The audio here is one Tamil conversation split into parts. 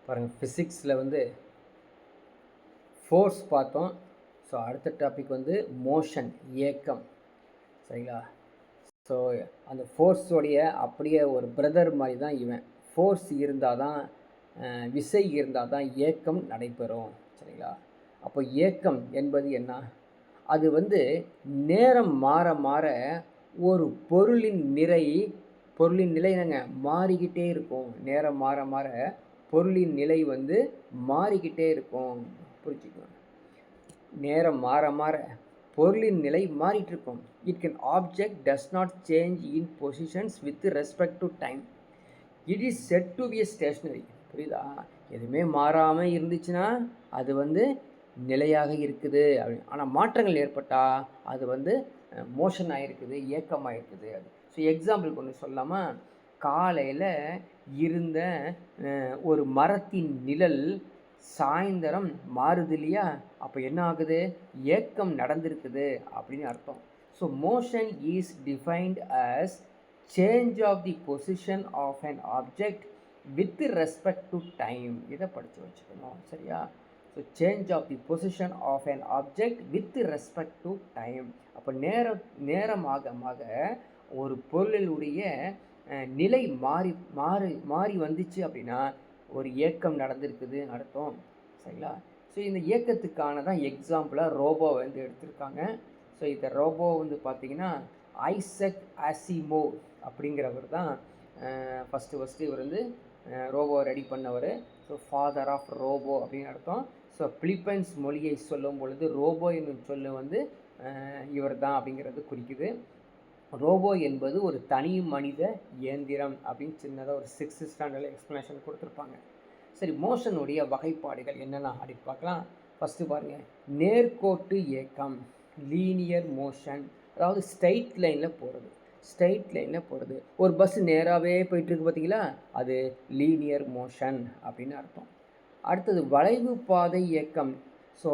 பாருங்கள், ஃபிசிக்ஸில் வந்து ஃபோர்ஸ் பார்த்தோம். ஸோ அடுத்த டாபிக் வந்து மோஷன், இயக்கம். சரிங்களா? ஸோ அந்த ஃபோர்ஸோடைய அப்படியே ஒரு பிரதர் மாதிரி தான் இவன். ஃபோர்ஸ் இருந்தால் தான், விசை இருந்தால் தான் இயக்கம் நடைபெறும். சரிங்களா? அப்போ இயக்கம் என்பது என்ன? அது வந்து நேரம் மாற மாற ஒரு பொருளின் நிலை என்னங்க மாறிக்கிட்டே இருக்கும். நேரம் மாற மாற பொருளின் நிலை வந்து மாறிக்கிட்டே இருக்கும். புரிஞ்சுக்கணும். நேரம் மாற மாற பொருளின் நிலை மாறிட்டு இருக்கும். It can object does not change in positions with respect to time. It is set to be stationary. புரியுதா? எதுவுமே மாறாமல் இருந்துச்சுன்னா அது வந்து நிலையாக இருக்குது அப்படின்னு. ஆனால் மாற்றங்கள் ஏற்பட்டால் அது வந்து மோஷன் ஆகிருக்குது, இயக்கமாக இருக்குது. அது ஸோ எக்ஸாம்பிளுக்கு ஒன்று சொல்லாமல், காலையில் இருந்த ஒரு மரத்தின் நிழல் சாயந்தரம் மாறுது இல்லையா? அப்போ என்ன ஆகுது? இயக்கம் நடந்திருக்குது அப்படின்னு அர்த்தம். So motion is defined as change of the position of an object with respect to time. இதை படித்து வச்சுக்கணும். சரியா? So change of the position of an object with respect to time. அப்போ நேரமாக ஒரு பொருளுடைய நிலை மாறி வந்துச்சு அப்படின்னா ஒரு இயக்கம் நடந்திருக்குது அர்த்தம். சரிங்களா? ஸோ இந்த இயக்கத்துக்கான தான் எக்ஸாம்பிளாக ரோபோ வந்து எடுத்திருக்காங்க. ஸோ இந்த ரோபோ வந்து பார்த்திங்கன்னா ஐசக் அசிமோவ் அப்படிங்கிறவர் தான் ஃபஸ்ட்டு இவர் வந்து ரோபோ ரெடி பண்ணவர். ஸோ ஃபாதர் ஆஃப் ரோபோ அப்படின்னு அர்த்தம். ஸோ பிலிப்பைன்ஸ் மொழியை சொல்லும் பொழுது ரோபோ என்னும் சொல்லு வந்து இவர் தான் அப்படிங்கிறது குறிக்குது. ரோபோ என்பது ஒரு தனி மனித இயந்திரம் அப்படின்னு சின்னதாக ஒரு 6th ஸ்டாண்டர்டில் எக்ஸ்ப்ளனேஷன் கொடுத்துருப்பாங்க. சரி, மோஷனுடைய வகைப்பாடுகள் என்னென்ன அப்படின்னு பார்க்கலாம். ஃபஸ்ட்டு பாருங்கள், நேர்கோட்டு இயக்கம், லீனியர் மோஷன், அதாவது ஸ்ட்ரைட் லைனில் போகிறது. ஒரு பஸ் நேராகவே போயிட்டுருக்கு பார்த்தீங்களா, அது லீனியர் மோஷன் அப்படின்னு அர்த்தம். அடுத்தது வளைவு பாதை இயக்கம். ஸோ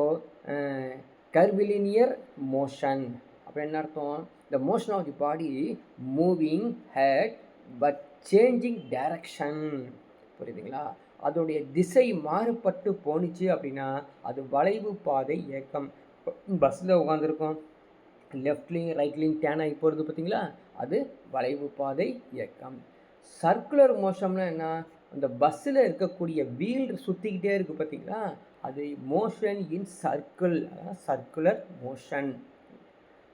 கர்விலினியர் மோஷன் அப்போ என்ன அர்த்தம்? The motion of the body moving head but changing direction. புரியுதுங்களா? அதோடைய திசை மாறுபட்டு போணுச்சு அப்படின்னா அது வளைவு பாதை இயக்கம். பஸ்ஸில் உட்காந்துருக்கோம், லெஃப்ட்லேயும் ரைட்லேயும் டேன் ஆகி போகிறது பார்த்தீங்களா, அது வளைவு பாதை இயக்கம். சர்க்குலர் மோஷன்னா என்ன? அந்த பஸ்ஸில் இருக்கக்கூடிய வீல் சுற்றிக்கிட்டே இருக்குது பார்த்தீங்களா, அது மோஷன் இன் சர்க்கிள், அதான் சர்க்குலர் மோஷன்.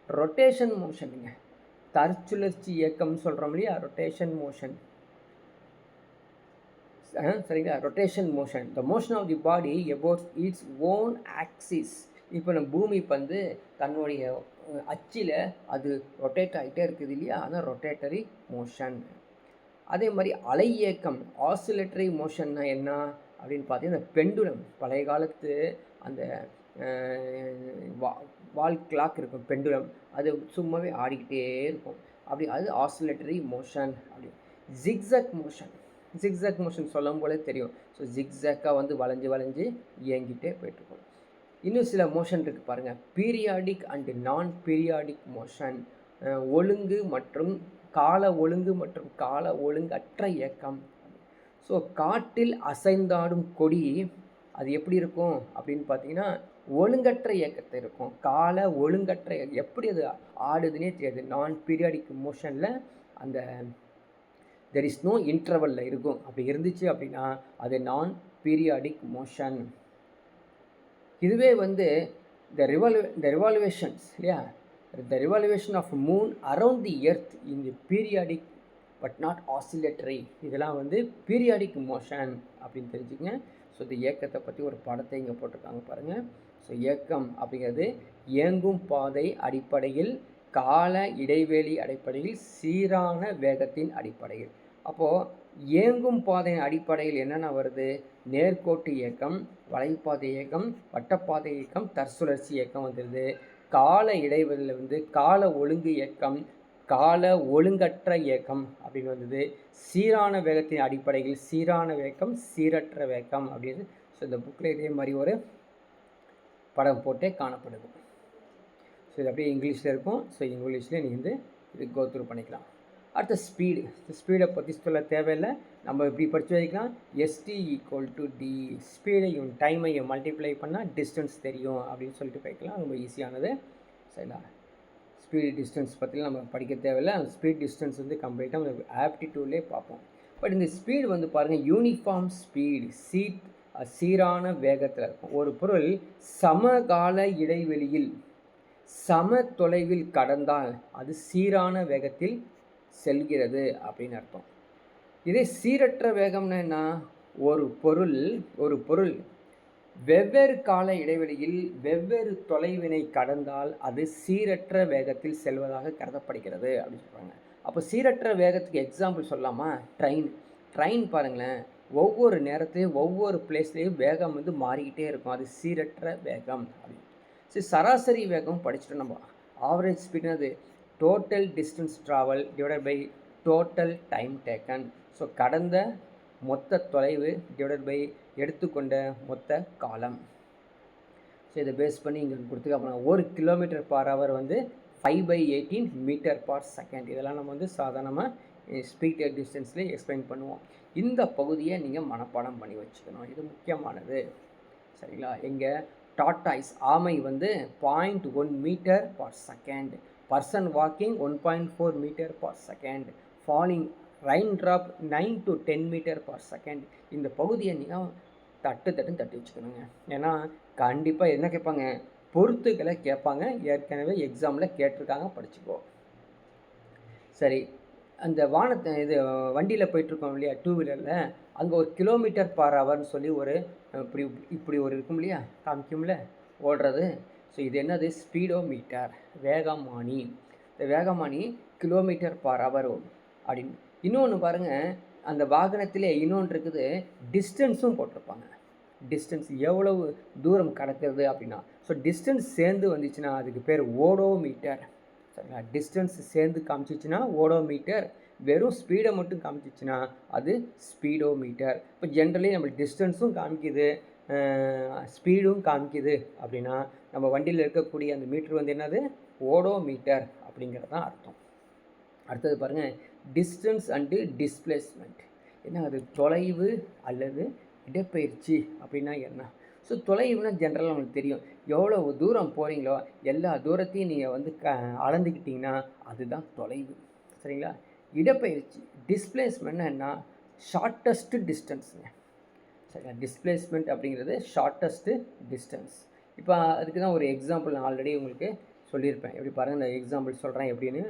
ரொட்டேஷன் மோஷனுங்க, தற்சுழற்சி இயக்கம்னு சொல்கிறோம் இல்லையா, ரொட்டேஷன் மோஷன். சரிங்களா? Rotation motion, the motion of the body about its own axis. இப்போ நம்ம பூமி வந்து தன்னுடைய அச்சில் அது ரொட்டேட் ஆகிட்டே இருக்குது இல்லையா, அதான் ரொட்டேட்டரி மோஷன். அதே மாதிரி அலை இயக்கம், ஆசிலேட்டரி மோஷன்னா என்ன அப்படின்னு பார்த்தீங்கன்னா, இந்த பெண்டுலம், பழைய காலத்து அந்த வால் கிளாக் இருக்கும் பெண்டுலம், அது சும்மாவே ஆடிக்கிட்டே இருக்கும், அப்படி அது ஆசிலேட்டரி மோஷன். அப்படி ஜிக்ஸாக் மோஷன் சொல்லும் போலே தெரியும். ஸோ ஜிக்ஸாக்காக வந்து வளைஞ்சு இயங்கிட்டே போயிட்டுருக்கும். இன்னும் சில மோஷன் இருக்குது பாருங்கள், பீரியாடிக் அண்டு நான் பீரியாடிக் மோஷன், ஒழுங்கு மற்றும் கால ஒழுங்கற்ற இயக்கம். ஸோ காட்டில் அசைந்தாடும் கொடி அது எப்படி இருக்கும் அப்படின்னு பார்த்தீங்கன்னா ஒழுங்கற்ற இயக்கத்தை இருக்கும். கால ஒழுங்கற்ற எப்படி அது ஆடுதுன்னே தெரியாது. நான் பீரியாடிக் மோஷனில் அந்த தெர் இஸ் நோ இன்டர்வலில் இருக்கும். அப்படி இருந்துச்சு அப்படின்னா அது நான் பீரியாடிக் மோஷன். இதுவே வந்து the revolutions இல்லையா, the revolution of moon around the earth in the periodic but not oscillatory, இதெல்லாம் வந்து பீரியாடிக் மோஷன் அப்படின்னு தெரிஞ்சுக்கங்க. ஸோ இந்த இயக்கத்தை பற்றி ஒரு படத்தை இங்கே போட்டிருக்காங்க பாருங்கள். ஸோ இயக்கம் அப்படிங்கிறது இயங்கும் பாதை அடிப்படையில், கால இடைவெளி அடிப்படையில், சீரான வேகத்தின் அடிப்படையில். அப்போது இயங்கும் பாதையின் அடிப்படையில் என்னென்ன வருது? நேர்கோட்டு இயக்கம், வளைப்பாதை இயக்கம், வட்டப்பாதை இயக்கம், தற்சுழற்சி இயக்கம் வந்துடுது. கால இடைவெளியில் வந்து கால ஒழுங்கு இயக்கம், கால ஒழுங்கற்ற இயக்கம் அப்படின்னு வந்தது. சீரான வேகத்தின் அடிப்படையில் சீரான வேகம், சீரற்ற வேகம் அப்படின்னு. ஸோ இந்த புக்கில் இதே மாதிரி ஒரு படம் போட்டே காணப்படுது. ஸோ இது அப்படியே இங்கிலீஷில் இருக்கும். ஸோ இங்கிலீஷில் நீங்கள் வந்து இது கோத்ரூ பண்ணிக்கலாம். அடுத்த ஸ்பீடு, ஸ்பீடை பற்றி சொல்ல தேவையில்லை, நம்ம இப்படி படித்து வைக்கலாம். எஸ்டி ஈக்குவல் டு டி, ஸ்பீடையும் டைமையும் மல்டிப்ளை பண்ணால் டிஸ்டன்ஸ் தெரியும் அப்படின்னு சொல்லிட்டு போய்க்கலாம். ரொம்ப ஈஸியானது. சரிங்களா? ஸ்பீட் டிஸ்டன்ஸ் பற்றிலாம் நம்ம படிக்க தேவையில்லை. அந்த ஸ்பீட் டிஸ்டன்ஸ் வந்து கம்ப்ளீட்டாக நம்ம ஆப்டிடியூட்லேயே பார்ப்போம். பட் இந்த ஸ்பீடு வந்து பாருங்கள், யூனிஃபார்ம் ஸ்பீடு, சீரான வேகத்தில் இருக்கும். ஒரு பொருள் சமகால இடைவெளியில் சம தொலைவில் கடந்தால் அது சீரான வேகத்தில் செல்கிறது அப்படின்னு அர்த்தம். இதே சீரற்ற வேகம்னா என்ன? ஒரு பொருள் வெவ்வேறு கால இடைவெளியில் வெவ்வேறு தொலைவினை கடந்தால் அது சீரற்ற வேகத்தில் செல்வதாக கருதப்படுகிறது அப்படின்னு சொல்கிறாங்க. அப்போ சீரற்ற வேகத்துக்கு எக்ஸாம்பிள் சொல்லலாமா? ட்ரெயின் பாருங்களேன், ஒவ்வொரு நேரத்துலையும் ஒவ்வொரு பிளேஸ்லேயும் வேகம் வந்து மாறிக்கிட்டே இருக்கும். அது சீரற்ற வேகம் அப்படின்னு. சரி, சராசரி வேகம் படிச்சுட்டோம் நம்ம. ஆவரேஜ் ஸ்பீட்னா அது total distance travel divided by total time taken. So கடந்த மொத்த தொலைவு டிவைடட் பை எடுத்துக்கொண்ட மொத்த காலம். ஸோ இதை பேஸ் பண்ணி இங்கே கொடுத்துக்க அப்புறம் 1 km/h வந்து 5/18 m/s. இதெல்லாம் நம்ம வந்து சாதாரணமாக ஸ்பீட் டிஸ்டன்ஸ்லேயே எக்ஸ்பிளைன் பண்ணுவோம். இந்த பகுதியை நீங்கள் மனப்பாடம் பண்ணி வச்சுக்கணும், இது முக்கியமானது. சரிங்களா? எங்கே டாட்டாய்ஸ் ஆமை வந்து 0.1 m/s, person walking 1.4 m/s, falling rain drop 9 to 10 m/s. இந்த பகுதியை நீங்கள் தட்டி வச்சுக்கணுங்க. ஏன்னா கண்டிப்பாக என்ன கேட்பாங்க, பொறுத்துக்களை கேட்பாங்க. ஏற்கனவே எக்ஸாமில் கேட்டிருக்காங்க, படிச்சுக்கோ. சரி, அந்த இது வண்டியில் போயிட்டுருக்கோம் இல்லையா, 2 வீலரில், அங்கே ஒரு km/h சொல்லி ஒரு இப்படி ஒரு இருக்கும் இல்லையா, காமிக்கும்ல ஓடுறது. ஸோ இது என்னது? ஸ்பீடோமீட்டர், வேகமானி. இந்த வேகமானி km/h அப்படின்னு. இன்னொன்று பாருங்கள், அந்த வாகனத்திலே இன்னொன்று இருக்குது, டிஸ்டன்ஸும் போட்டிருப்பாங்க. டிஸ்டன்ஸ் எவ்வளவு தூரம் கடக்கிறது அப்படின்னா. ஸோ டிஸ்டன்ஸ் சேர்ந்து வந்துச்சுன்னா அதுக்கு பேர் ஓடோமீட்டர். சரிங்களா? டிஸ்டன்ஸ் சேர்ந்து காமிச்சிச்சுன்னா ஓடோமீட்டர், வெறும் ஸ்பீடை மட்டும் காமிச்சிச்சுன்னா அது ஸ்பீடோமீட்டர். இப்போ ஜென்ரலி நம்ம டிஸ்டன்ஸும் காமிக்குது, ஸ்பீடும் காமிக்குது அப்படின்னா நம்ம வண்டியில் இருக்கக்கூடிய அந்த மீட்டர் வந்து என்னது? ஓடோமீட்டர் அப்படிங்கிறது தான் அர்த்தம். அடுத்தது பாருங்கள், டிஸ்டன்ஸ் அண்டு டிஸ்பிளேஸ்மெண்ட். என்ன அது? தொலைவு அல்லது இடப்பெயர்ச்சி அப்படின்னா என்ன? ஸோ தொலைவுனா ஜென்ரலாக உங்களுக்கு தெரியும், எவ்வளோ தூரம் போகிறீங்களோ எல்லா தூரத்தையும் நீங்கள் வந்து அளந்துக்கிட்டிங்கன்னா அதுதான் தொலைவு. சரிங்களா? இடப்பெயர்ச்சி, டிஸ்பிளேஸ்மெண்ட்னா என்ன? ஷார்ட்டஸ்ட்டு டிஸ்டன்ஸுங்க. சரிங்களா? டிஸ்பிளேஸ்மெண்ட் அப்படிங்கிறது ஷார்ட்டஸ்ட்டு டிஸ்டன்ஸ். இப்போ அதுக்கு தான் ஒரு எக்ஸாம்பிள் நான் ஆல்ரெடி உங்களுக்கு சொல்லியிருப்பேன். எப்படி பாருங்கள், நான் எக்ஸாம்பிள் சொல்கிறேன் எப்படின்னு.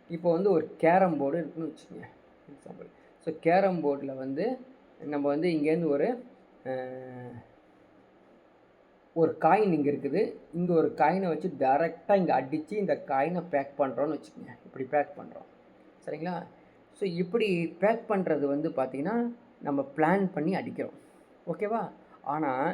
இப்போ வந்து ஒரு கேரம் போர்டு இருக்குன்னு வச்சுக்கோங்க, எக்ஸாம்பிள். ஸோ கேரம் போர்டில் வந்து நம்ம வந்து இங்கேருந்து ஒரு காயின் இங்கே இருக்குது, இங்கே ஒரு காயினை வச்சு டைரெக்டாக இங்கே அடித்து இந்த காயினை பேக் பண்ணுறோன்னு வச்சுக்கோங்க. இப்படி பேக் பண்ணுறோம். சரிங்களா? ஸோ இப்படி பேக் பண்ணுறது வந்து பார்த்திங்கன்னா நம்ம பிளான் பண்ணி அடிக்கிறோம், ஓகேவா? ஆனால்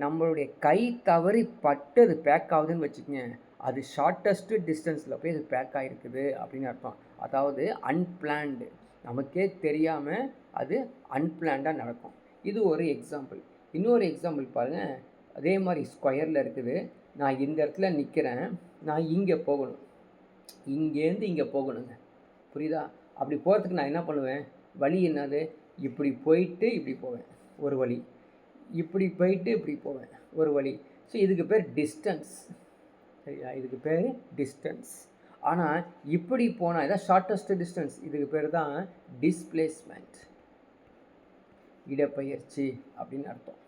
நம்மளுடைய கை தவறி பட்டு அது பேக் ஆகுதுன்னு வச்சுக்கோங்க, அது ஷார்ட்டஸ்ட்டு டிஸ்டன்ஸில் போய் அது பேக் ஆகிருக்குது அப்படின்னு அர்த்தம். அதாவது அன்பிளான்டு, நமக்கே தெரியாமல் அது அன்பிளான்டாக நடக்கும். இது ஒரு எக்ஸாம்பிள். இன்னொரு எக்ஸாம்பிள் பாருங்கள், அதே மாதிரி ஸ்கொயரில் இருக்குது. நான் இந்த இடத்துல நிற்கிறேன், நான் இங்கே போகணும், இங்கேருந்து இங்கே போகணுங்க, புரியுதா? அப்படி போகிறதுக்கு நான் என்ன பண்ணுவேன்? வழி என்னது? இப்படி போயிட்டு இப்படி போவேன் ஒரு வழி, இப்படி போயிட்டு இப்படி போவேன் ஒரு வழி. ஸோ இதுக்கு பேர் டிஸ்டன்ஸ். சரியா? இதுக்கு பேர் டிஸ்டன்ஸ். ஆனால் இப்படி போனால் இதான் ஷார்ட்டஸ்ட் டிஸ்டன்ஸ், இதுக்கு பேர் தான் டிஸ்பிளேஸ்மெண்ட், இடப்பெயர்ச்சி அப்படின்னு அர்த்தம்.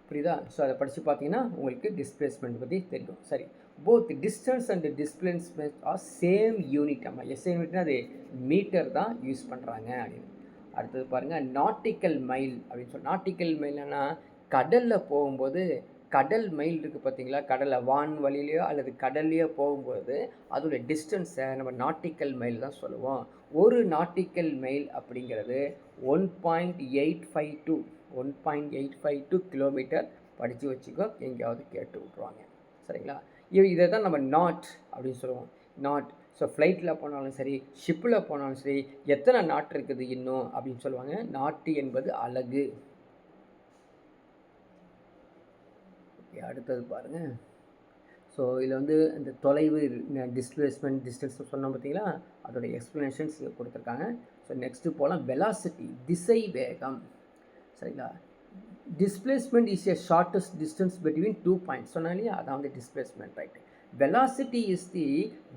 புரியுதா? ஸோ அதை படித்து பார்த்தீங்கன்னா உங்களுக்கு டிஸ்பிளேஸ்மெண்ட் பற்றி தெரியும். சரி, both distance and displacement R same unit. நம்ம எஸ்ஐ யூனிட்னா அது மீட்டர் தான் யூஸ் பண்ணுறாங்க அப்படின்னு. அடுத்தது பாருங்கள், நாட்டிக்கல் மைல் அப்படின்னு சொல்லி. நாட்டிக்கல் மைல்னா கடலில் போகும்போது, கடல் மைல் இருக்குது பார்த்தீங்களா, கடலில் வான் வழியிலையோ அல்லது கடல்லையோ போகும்போது அதோடய டிஸ்டன்ஸை நம்ம நாட்டிக்கல் மைல் தான் சொல்லுவோம். ஒரு நாட்டிக்கல் மைல் அப்படிங்கிறது 1.852 கிலோமீட்டர். படித்து வச்சுக்கோ, எங்கேயாவது கேட்டு விட்ருவாங்க. சரிங்களா? இதை தான் நம்ம நாட் அப்படின்னு சொல்லுவோம். நாட். ஸோ ஃப்ளைட்டில் போனாலும் சரி, ஷிப்பில் போனாலும் சரி, எத்தனை நாட் இருக்குது இன்னும் அப்படின்னு சொல்லுவாங்க. நாட்டு என்பது அலகு. அடுத்தது பாருங்கள், ஸோ ஸோ இதில் வந்து இந்த தொலைவு, டிஸ்பிளேஸ்மெண்ட், டிஸ்டன்ஸ் சொன்னோம் பார்த்தீங்களா, அதோட எக்ஸ்ப்ளனேஷன்ஸ் கொடுத்துருக்காங்க. ஸோ நெக்ஸ்ட்டு போகலாம். வெலாசிட்டி, திசை வேகம். சரிங்களா. Displacement is a shortest distance between 2 points சொன்னா இல்லையா, அதான் வந்து displacement. Right. Velocity is the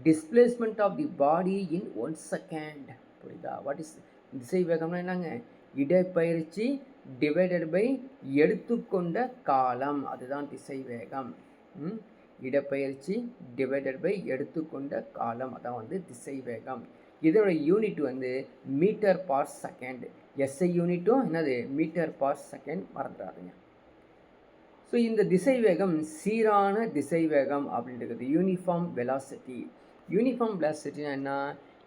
displacement of the body in 1 second. புரியுதா? வாட் இஸ் திசை வேகம்னா என்னங்க? இடப்பெயர்ச்சி டிவைடட் பை எடுத்துக்கொண்ட காலம், அதுதான் திசை வேகம். இடப்பெயர்ச்சி டிவைடட் பை எடுத்துக்கொண்ட காலம், அதான் வந்து திசை வேகம். இதோட யூனிட் வந்து மீட்டர் பார் செகண்ட். எஸ்ஐ யூனிட்டும் என்னது? மீட்டர் பார் செகண்ட், மறந்துடாதுங்க. ஸோ இந்த திசை வேகம் சீரான திசை வேகம் அப்படின்றது யூனிஃபார்ம் வெலாசிட்டி. யூனிஃபார்ம் வெலாசிட்டினா என்ன?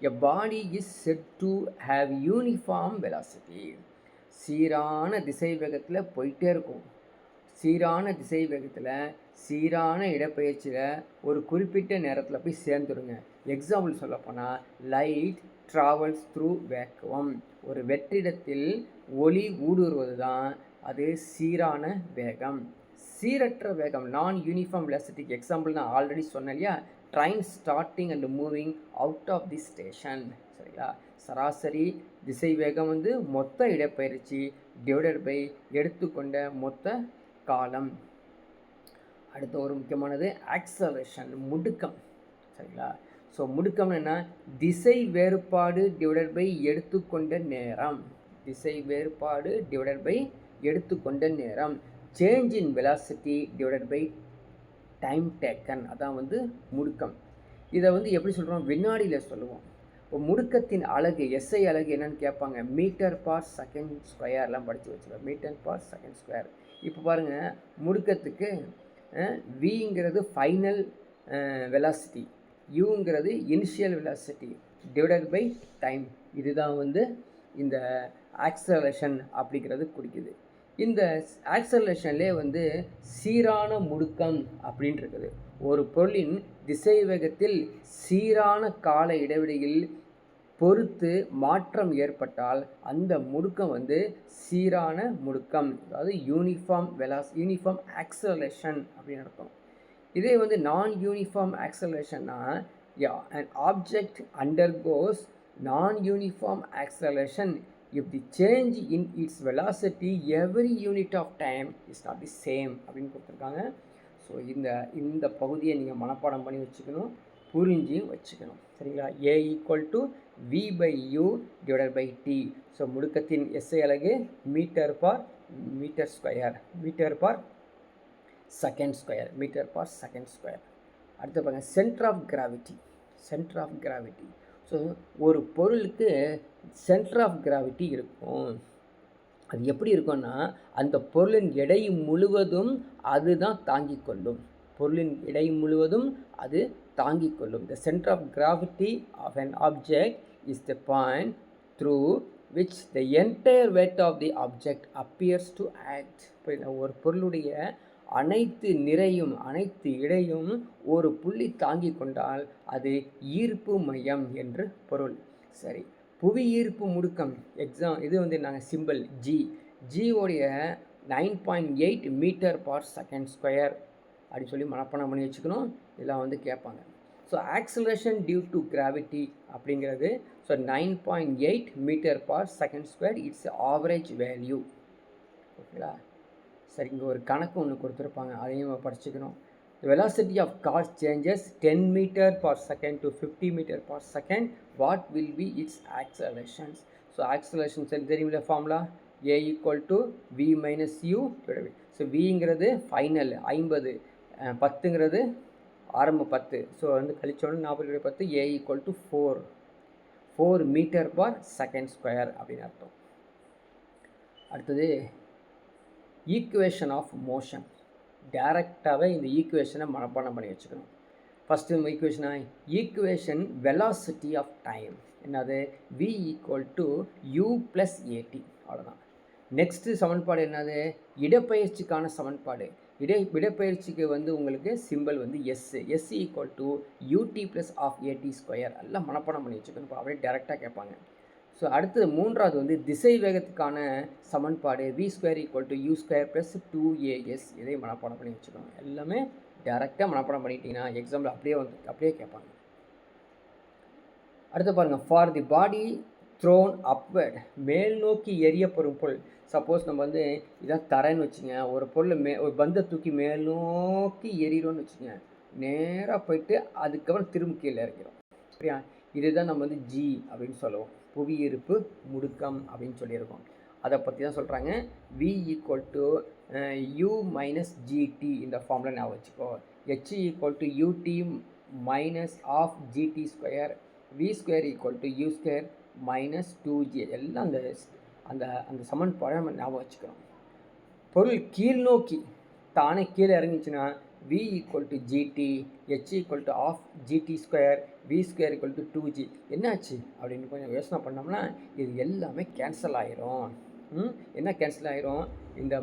A body is set to have uniform velocity. சீரான திசை வேகத்தில் போயிட்டே இருக்கும். சீரான திசை வேகத்தில் சீரான இடப்பெயர்ச்சியில் ஒரு குறிப்பிட்ட நேரத்தில் போய் சேர்ந்துருங்க. எக்ஸாம்பிள் சொல்லப்போனால், லைட் ட்ராவல்ஸ் த்ரூ வேக்குவம். ஒரு வெற்றிடத்தில் ஒளி ஊடுருவது தான் அது சீரான வேகம். சீரற்ற வேகம், நான் யூனிஃபார்ம் வெலாசிட்டிக்கு எக்ஸாம்பிள் நான் ஆல்ரெடி சொன்னேன் இல்லையா, train starting and moving out of the station. சரிங்களா. சராசரி திசை வேகம் வந்து மொத்த இடப்பெயர்ச்சி டிவைடட் பை எடுத்துக்கொண்ட மொத்த காலம். அடுத்த ஒரு முக்கியமானது ஆக்சலரேஷன், முடுக்கம். சரிங்களா. ஸோ முடுக்கம்னு என்ன? திசை வேறுபாடு டிவைடட் பை எடுத்துக்கொண்ட நேரம். திசை வேறுபாடு டிவைடட் பை எடுத்துக்கொண்ட நேரம். Change in velocity divided by time taken, அதான் வந்து முடுக்கம். இதை வந்து எப்படி சொல்கிறோம்? வினாடியில் சொல்லுவோம். இப்போ முடுக்கத்தின் அலகு, எஸ்ஐ அலகு என்னன்னு கேட்பாங்க. மீட்டர் பார் செகண்ட் ஸ்கொயர்லாம் படித்து வச்சுருவோம். Metre per second square. இப்போ பாருங்கள், முடுக்கத்துக்கு விங்கிறது ஃபைனல் வெலாசிட்டி, யூங்கிறது initial velocity divided by time. இதுதான் வந்து இந்த ஆக்சலரேஷன் அப்படிங்கிறது குறிக்குது. இந்த ஆக்சலரேஷன்லேயே வந்து சீரான முடுக்கம் அப்படின்னு இருக்குது. ஒரு பொருளின் திசை வேகத்தில் சீரான கால இடைவெளியில் பொறுத்து மாற்றம் ஏற்பட்டால் அந்த முடுக்கம் வந்து சீரான முடுக்கம், அதாவது யூனிஃபார்ம் ஆக்சலரேஷன் அப்படின்னு அர்த்தம். இதே வந்து நான் uniform ஆக்சலரேஷன்னா, an object undergoes non-uniform acceleration if the change in its velocity every unit of time is not the same அப்படின்னு கொடுத்துருக்காங்க. ஸோ இந்த பகுதியை நீங்கள் மனப்பாடம் பண்ணி வச்சுக்கணும், புரிஞ்சு வச்சுக்கணும். சரிங்களா. A = V/U / T. ஸோ முடுக்கத்தின் எஸ்ஐ அலகு metre per square, metre per second square, metre per second square. அடுத்து பாருங்கள், centre of gravity. Centre of gravity. So ஒரு பொருளுக்கு சென்டர் ஆஃப் கிராவிட்டி இருக்கும். அது எப்படி இருக்கும்னா, அந்த பொருளின் எடை முழுவதும் அதுதான் தாங்கிக் கொள்ளும். பொருளின் எடை முழுவதும் அது தாங்கிக் கொள்ளும். The center of gravity of an object is the point through which the entire weight of the object appears to act. ஒரு பொருளுடைய அனைத்து நிறையும் அனைத்து இடையும் ஒரு புள்ளி தாங்கி கொண்டால் அது ஈர்ப்பு மையம் என்று பொருள். சரி, புவி ஈர்ப்பு முடுக்கம் இது வந்து நாங்கள் சிம்பிள் ஜியோடைய 9.8 மீட்டர் பார் செகண்ட் ஸ்கொயர் அப்படி சொல்லி மனப்பாடம் பண்ணி வச்சுக்கணும். இதெல்லாம் வந்து கேட்பாங்க. So acceleration due to gravity அப்படிங்கிறது, so 9.8 metre per second square, it's average value. ஓகேங்களா. சரி, இங்கே ஒரு கணக்கு ஒன்று கொடுத்துருப்பாங்க, அதையும் படிச்சுக்கணும். The velocity of car changes 10 meter per second to 50 meter per second. What will be its accelerations? So acceleration தெரியுமில்ல formula, A = V - U. So Vங்கிறது ஃபைனல் 50, 10ங்கிறது ஆரம்ப 10. ஸோ வந்து கழிச்சோன்னு 40 10, A = 4 metre per second square அப்படின்னு அர்த்தம். அடுத்தது ஈக்குவேஷன் ஆஃப் மோஷன். டைரெக்டாகவே இந்த ஈக்குவேஷனை மனப்பாடம் பண்ணி வச்சுக்கணும். First equation velocity of time என்னது? V = U + AT. அவ்வளோதான். நெக்ஸ்ட்டு சமன்பாடு என்னது? இடப்பெயர்ச்சிக்கான சமன்பாடு. இடப்பெயர்ச்சிக்கு வந்து உங்களுக்கு சிம்பிள் வந்து S = UT + AT². எல்லாம் மனப்பாடம் பண்ணி வச்சுக்கணும். இப்போ அப்படியே டேரெக்டாக கேட்பாங்க. ஸோ அடுத்தது மூன்றாவது வந்து திசை வேகத்துக்கான சமன்பாடு V² = U² + 2AS. இதை மனப்பாடம் பண்ணி வச்சுக்கணும். எல்லாமே டேரெக்டாக மனப்பாடம் பண்ணிட்டீங்கன்னா எக்ஸாம்பிள் அப்படியே கேட்பாங்க. அடுத்து பாருங்கள், for the body thrown upward, மேல் நோக்கி எரியப்படும் பொருள். சப்போஸ் நம்ம வந்து இதான் தரேன்னு வச்சுங்க, ஒரு பொருள் ஒரு பந்தை தூக்கி மேல் நோக்கி எறிகிறோன்னு வச்சுங்க, நேராக போயிட்டு அதுக்கப்புறம் திரும்ப கீழே இறக்கிறோம். சரியா? இதுதான் நம்ம வந்து ஜி அப்படின்னு சொல்லுவோம், புவியீர்ப்பு முடுக்கம் அப்படின்னு சொல்லியிருக்கோம். அதை பற்றி தான் சொல்கிறாங்க. V = U - GT இந்த ஃபார்மில் நான் வச்சுக்கோ. H = UT - of GT², V² = U² - 2G. எல்லாம் அந்த அந்த சமன்பாடை நம்ம ஞாபகம் வச்சுக்கிறோம். பொருள் கீழ் நோக்கி தானே கீழே இறங்கிச்சுன்னா V = GT, H = of GT², V² = 2G. என்னாச்சு அப்படின்னு கொஞ்சம் யோசனை பண்ணோம்னா இது எல்லாமே கேன்சல் ஆயிரும். என்ன கேன்சல் ஆயிரும்? இந்த